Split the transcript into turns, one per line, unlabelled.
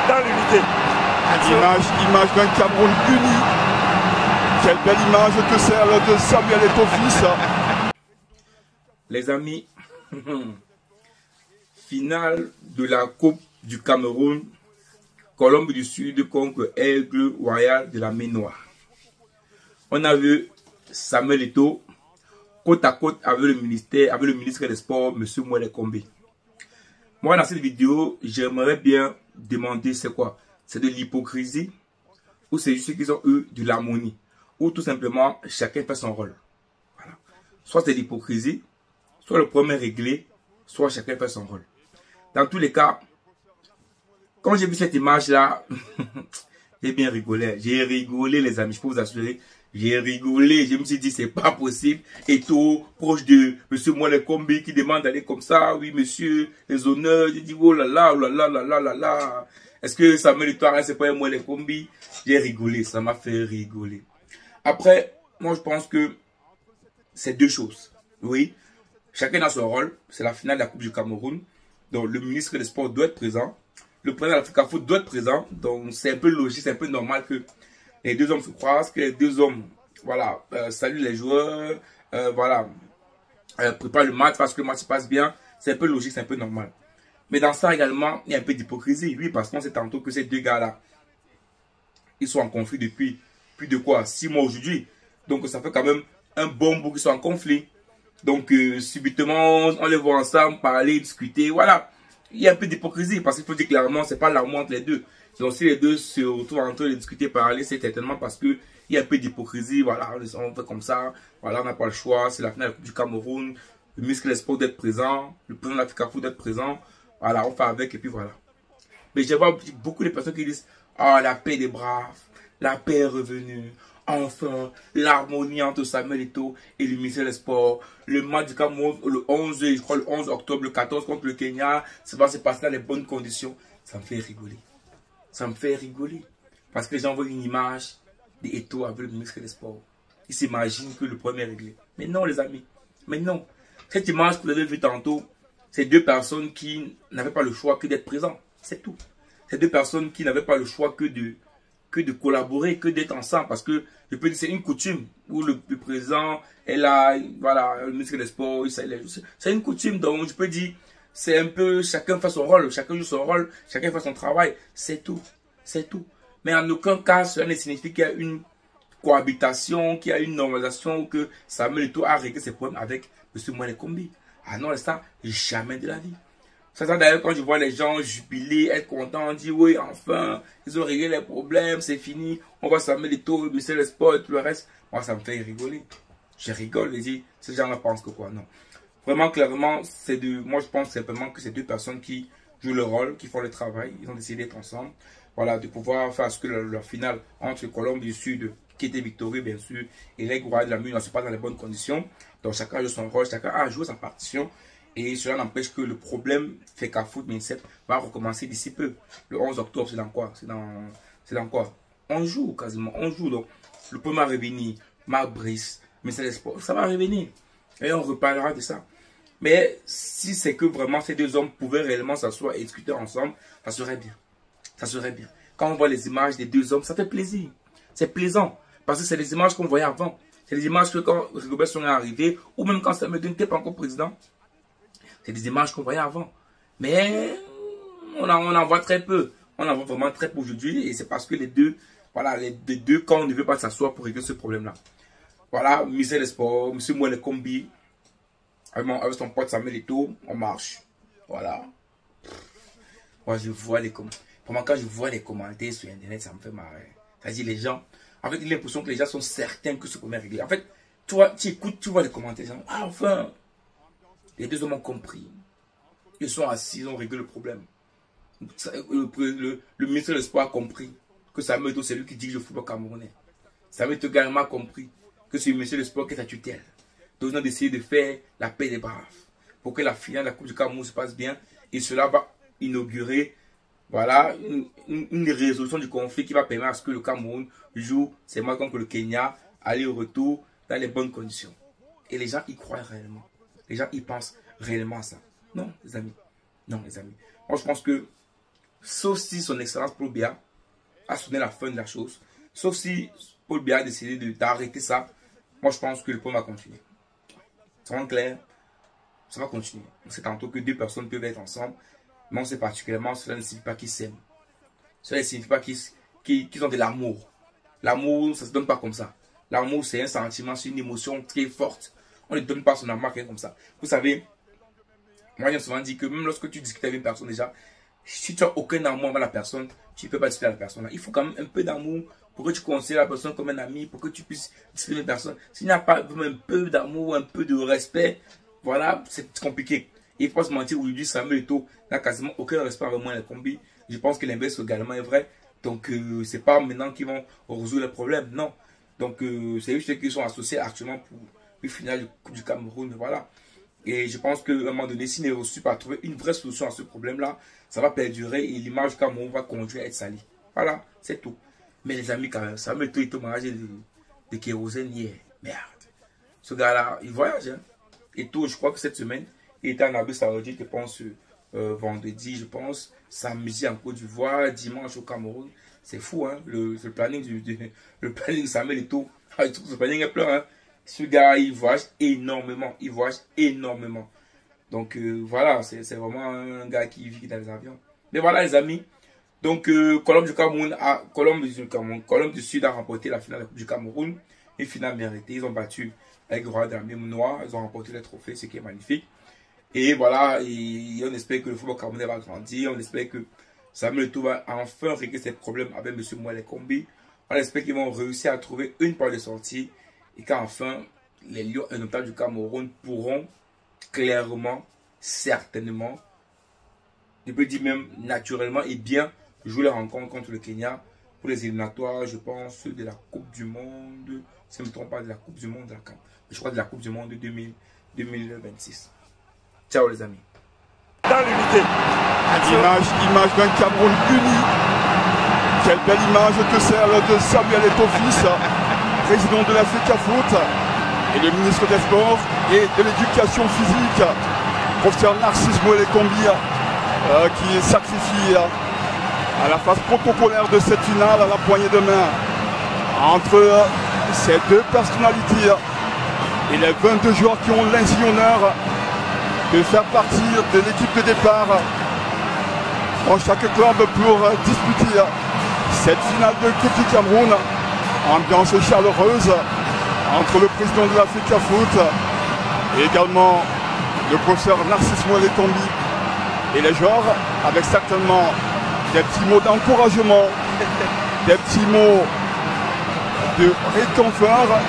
dans l'unité.
Image d'un Cameroun uni. Quelle belle image que celle de Samuel Eto'o-Fils.
Les amis, finale de la Coupe du Cameroun, Colombe du Sud contre Aigle Royal de la Mer Noire. On a vu Samuel Eto'o côte à côte avec le ministre des Sports, M. Mwele Kombi. Moi, dans cette vidéo, j'aimerais bien demander c'est quoi? C'est de l'hypocrisie ou c'est juste qu'ils ont eu de l'harmonie? Ou tout simplement, chacun fait son rôle. Voilà. Soit c'est l'hypocrisie, soit le problème est réglé, soit chacun fait son rôle. Dans tous les cas, quand j'ai vu cette image-là, j'ai bien rigolé. J'ai rigolé, les amis, je peux vous assurer. J'ai rigolé, je me suis dit, c'est pas possible. Eto'o, proche de M. Mwele Kombi, qui demande d'aller comme ça. Oui, monsieur, les honneurs. J'ai dit, oh là là, oh là là, là là là là. Est-ce que Samuel Eto'o, c'est pas un Mwele Kombi? J'ai rigolé, ça m'a fait rigoler. Après, moi, je pense que c'est deux choses. Oui, chacun a son rôle. C'est la finale de la Coupe du Cameroun. Donc, le ministre des Sports doit être présent. Le président de l'Africa Foot doit être présent. Donc, c'est un peu logique, c'est un peu normal que les deux hommes se croisent, que les deux hommes, voilà, saluent les joueurs, voilà, préparent le match parce que le match se passe bien. C'est un peu logique, c'est un peu normal. Mais dans ça également, il y a un peu d'hypocrisie. Oui, parce qu'on sait tantôt que ces deux gars-là, ils sont en conflit depuis plus de quoi, 6 mois aujourd'hui. Donc, ça fait quand même un bon bout qu'ils sont en conflit. Donc, subitement, on les voit ensemble, parler, discuter, voilà. Il y a un peu d'hypocrisie parce qu'il faut dire clairement, c'est pas l'amour entre les deux. Donc, si les deux se retrouvent en train de discuter, parler, c'est certainement parce qu'il y a un peu d'hypocrisie. Voilà, on fait comme ça. Voilà, on n'a pas le choix. C'est la finale du Cameroun. Le ministre des Sports d'être présent. Le président de l'Africa Foot d'être présent. Voilà, on fait avec et puis voilà. Mais je vois beaucoup de personnes qui disent, ah, la paix des braves. La paix est revenue. Enfin, l'harmonie entre Samuel Eto'o et le ministère des Sports. Le match du Cameroun, le 11, je crois le 11 octobre, le 14 contre le Kenya, ça va se passer dans les bonnes conditions. Ça me fait rigoler. Ça me fait rigoler. Parce que les gens voient une image d'Eto'o avec le ministre des Sports. Ils s'imaginent que le problème est réglé. Mais non, les amis. Mais non. Cette image que vous avez vue tantôt, c'est deux personnes qui n'avaient pas le choix que d'être présents. C'est tout. C'est deux personnes qui n'avaient pas le choix que de collaborer, que d'être ensemble. Parce que je peux dire c'est une coutume où le président est là, voilà, le ministre des Sports, c'est une coutume. Donc je peux dire, c'est un peu, chacun fait son rôle, chacun joue son rôle, chacun fait son travail. C'est tout. C'est tout. Mais en aucun cas, cela ne signifie qu'il y a une cohabitation, qu'il y a une normalisation, ou que Samuel Eto'o a réglé ses problèmes avec M. Mwele Kombi. Ah non, ça, jamais de la vie. Ça d'ailleurs, quand je vois les gens jubiler, être contents, dire oui, enfin, ils ont réglé les problèmes, c'est fini, on va Samuel Eto'o, le ministère des Sports et tout le reste. Moi, ça me fait rigoler. Je rigole, je dis, ces gens-là pensent que quoi, non. Vraiment, clairement, moi, je pense simplement que c'est deux personnes qui jouent le rôle, qui font le travail, ils ont décidé d'être ensemble. Voilà, de pouvoir faire ce que la finale entre Colombe du Sud, qui était victorieux, bien sûr, et l'Aigle Royal de la Mer Noire se passe dans les bonnes conditions. Donc, chacun joue son rôle, chacun a joué sa partition. Et cela n'empêche que le problème FECA Foot 27 va recommencer d'ici peu. Le 11 octobre, c'est dans quoi? C'est dans quoi? 11 jours quasiment, 11 jours. Donc, le premier va revenir, Marc Brice, ministère des Sports, ça va revenir. Et on reparlera de ça. Mais si c'est que vraiment ces deux hommes pouvaient réellement s'asseoir et discuter ensemble, ça serait bien. Ça serait bien. Quand on voit les images des deux hommes, ça fait plaisir. C'est plaisant. Parce que c'est les images qu'on voyait avant. C'est les images que quand Rigobert Song est arrivé, ou même quand Samuel Eto'o n'était pas encore président. C'est des images qu'on voyait avant. Mais on en voit très peu. On en voit vraiment très peu aujourd'hui. Et c'est parce que les deux, voilà, les deux camps ne veulent pas s'asseoir pour régler ce problème-là. Voilà, ministère des Sports, M. Mwele Kombi, avec son pote Samuel Eto'o, on marche. Voilà. Moi, je vois les commentaires. Vraiment, quand je vois les commentaires sur Internet, ça me fait marrer. C'est-à-dire, les gens, en fait, il a l'impression que les gens sont certains que ce problème est réglé. En fait, toi, tu écoutes, tu vois les commentaires. Gens, ah, enfin, les deux hommes ont compris. Ils sont assis, ils ont réglé le problème. Le ministre de l'Espoir a compris que Samuel Eto'o, c'est lui qui dirige le football camerounais. Samuel Eto'o également a compris que c'est le ministre de l'Espoir qui est à tutelle. Donc, ils ont décidé de faire la paix des braves pour que la finale de la Coupe du Cameroun se passe bien. Et cela va inaugurer, voilà, une résolution du conflit qui va permettre à ce que le Cameroun joue ses matchs contre le Kenya, aller au retour dans les bonnes conditions. Et les gens y croient réellement. Les gens y pensent réellement à ça. Non, les amis. Non, les amis. Moi, je pense que sauf si son excellence Paul Biya a sonné la fin de la chose, sauf si Paul Biya a décidé d'arrêter ça, moi je pense que le problème va continuer. C'est vraiment clair, ça va continuer. On sait tantôt que deux personnes peuvent être ensemble, mais on sait particulièrement cela ne signifie pas qu'ils s'aiment. Cela ne signifie pas qu'ils ont de l'amour. L'amour, ça ne se donne pas comme ça. L'amour, c'est un sentiment, c'est une émotion très forte. On ne donne pas son amour comme ça. Vous savez, moi j'ai souvent dit que même lorsque tu discutes avec une personne déjà, si tu n'as aucun amour avec la personne, tu ne peux pas discuter avec la personne. Il faut quand même un peu d'amour pour que tu considères la personne comme un ami, pour que tu puisses discuter avec la personne. S'il n'y a pas un peu d'amour, un peu de respect, voilà, c'est compliqué. Et il faut pas se mentir, aujourd'hui, Samuel Eto'o n'a quasiment aucun respect avec moi les combis. Je pense que l'inverse également est vrai. Donc, c'est pas maintenant qu'ils vont résoudre le problème, non. Donc, c'est juste qu'ils sont associés actuellement pour une finale du Cameroun, voilà. Et je pense qu'à un moment donné, s'il n'est reçu pas trouver une vraie solution à ce problème-là, ça va perdurer et l'image du Cameroun va continuer à être salie. Voilà, c'est tout. Mais les amis, quand même, Samuel Eto'o est au mariage de kérosène hier. Merde. Ce gars-là, il voyage, hein. Eto'o, je crois que cette semaine, il était en Arabie Saoudite, je pense, vendredi, je pense, samedi en Côte d'Ivoire, dimanche au Cameroun. C'est fou, hein, le planning le planning de Samuel Eto'o. Je trouve que ce planning est plein, hein. Ce gars, il voyage énormément, Donc, voilà, c'est vraiment un gars qui vit dans les avions. Mais voilà, les amis. Donc, Colombe du Sud a remporté la finale de la Coupe du Cameroun. Une finale méritée. Ils ont battu avec le Royal de la Mémoire. Ils ont remporté le trophée, ce qui est magnifique. Et voilà, et on espère que le football camerounais va grandir. On espère que Samuel Eto'o va enfin régler ses problèmes avec M. Moelle Kombi. On espère qu'ils vont réussir à trouver une porte de sortie. Et qu'enfin, les Lions indomptables du Cameroun pourront clairement, certainement, je peux dire même naturellement et bien jouer la rencontre contre le Kenya pour les éliminatoires, je pense, de la Coupe du Monde. Si je ne me trompe pas, de la Coupe du Monde, je crois de la Coupe du Monde 2026. Ciao les amis.
Dans l'unité. Image d'un Cameroun uni. Quelle belle image que celle de Samuel Eto'o fils, président de l'Africa Foot, et le ministre des Sports et de l'Éducation physique, professeur Narcisse Moelle Kombi, qui est sacrifié à la phase protocolaire de cette finale à la poignée de main entre ces deux personnalités et les 22 joueurs qui ont l'insigne honneur de faire partie de l'équipe de départ dans chaque club pour disputer cette finale de Coupe du Cameroun. Ambiance chaleureuse entre le président de l'Africa Foot et également le professeur Narcisse Moelle Kombi et les joueurs, avec certainement des petits mots d'encouragement, des petits mots de réconfort.